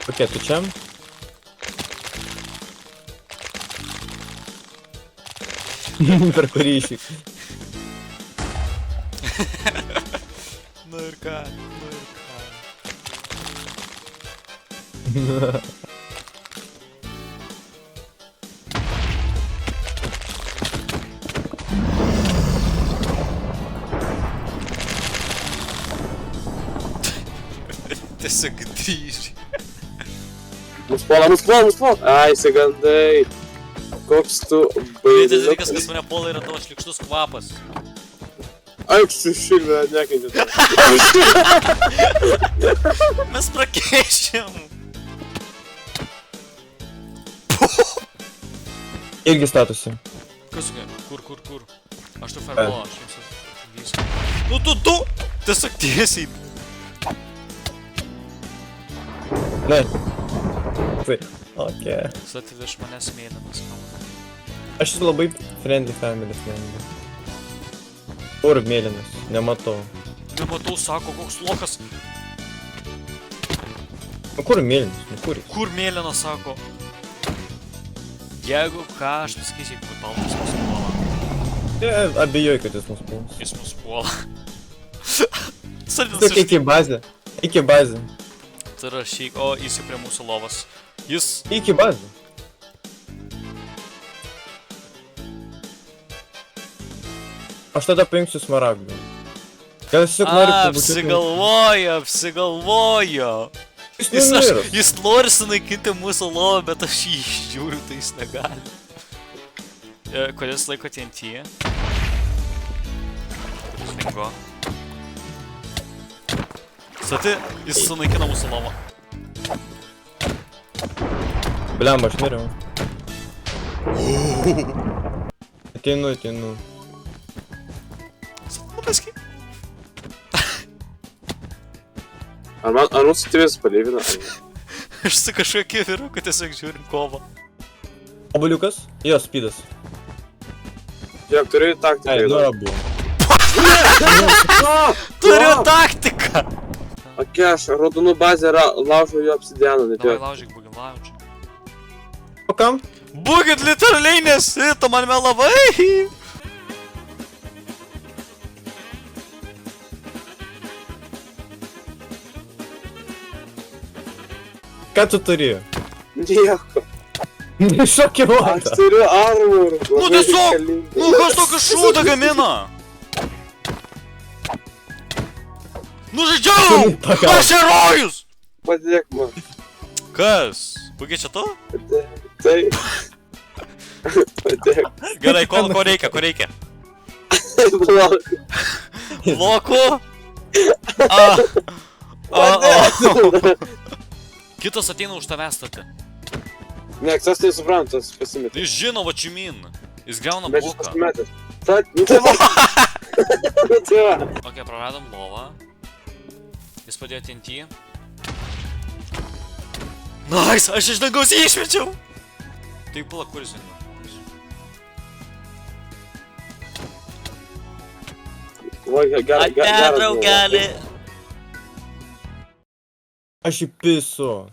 Okei, tu čia? Per kurį išvyk. Nu ir ką. Tiesiog grįžti. Nuspol. Ai, įsigandai. Koks tu Vienintelis dalykas, kas mane puola, yra tavo šlikštus kvapas. Aik su šilvė, nekentė. Mes prakeišėm. Irgi statusi. Kas su kur? Aš tu farbo, aš jums viską. Nu tu! Tiesiog tiesiai. Ne. Tai, okei. Sati virš manęs mėlynas. Aš esu labai friendly family. Kur mėlynas? Nematau. Nematau, sako, koks lokas. Nu kur mėlynas? Nu kur jis? Kur mėlynas, sako? Jeigu ką, aš pasakysiu, jeigu baltas mus puola. Abejoju, kad jis mus puls. Jis mus puola. Salinas Tik iki bazę. Iki bazę. Tai rašyk, o jis jau prie mūsų lovas. Jis... Iki bazę. Aš tada paimsiu smaragdą. Gal jis tik nori pabūti... Apsigalvojo. Jis nori sunaikinti mūsų lovą, bet aš jį išžiūriu, tai jis negali. Kodėl jis laiko TNT? Slingo. Sati, jis sunaikina mūsų lovą. Bliam, aš miriau. Ateinu. Numeski. Ar mūsų tėvės palėvina? Aš su kažkokiu vyruku tiesiog žiūrim kovą. Obaliukas? Jo, speedas. Žiūrėk, turiu taktiką. Ai, nu abu. Turiu taktiką! Okei, aš raudonų bazę laužau jo obsidianą, Davai nebijok. laužyk, bugin laužyk. O kam? Bugin literaliai nesito, man melavai! Ką tu turi? Nieko. Šokiruota. Aš turiu armor. Nu tiesiog! Nu kas tokį šūdą gamina? Nu žaidžiau! Aš herojus! Padėk man. Kas? Bugi čia tu? Padėk. Taip. Padėk. Gerai, ko reikia? Blok. Blokų? Kitas ateina už tavęs stati. Ne, tas tai suprantas, pasimetė. Jis žino, what you mean. Jis griauna Bet šis bloką. pasimetęs. Nu tai va. Nu tai va. Ok, praradom lovą. Jis padėjo TNT. Nice, aš iš dangaus jį išmečiau! Tai pala, kur jis eina? Gerai. Draugelį! Aš įpisu.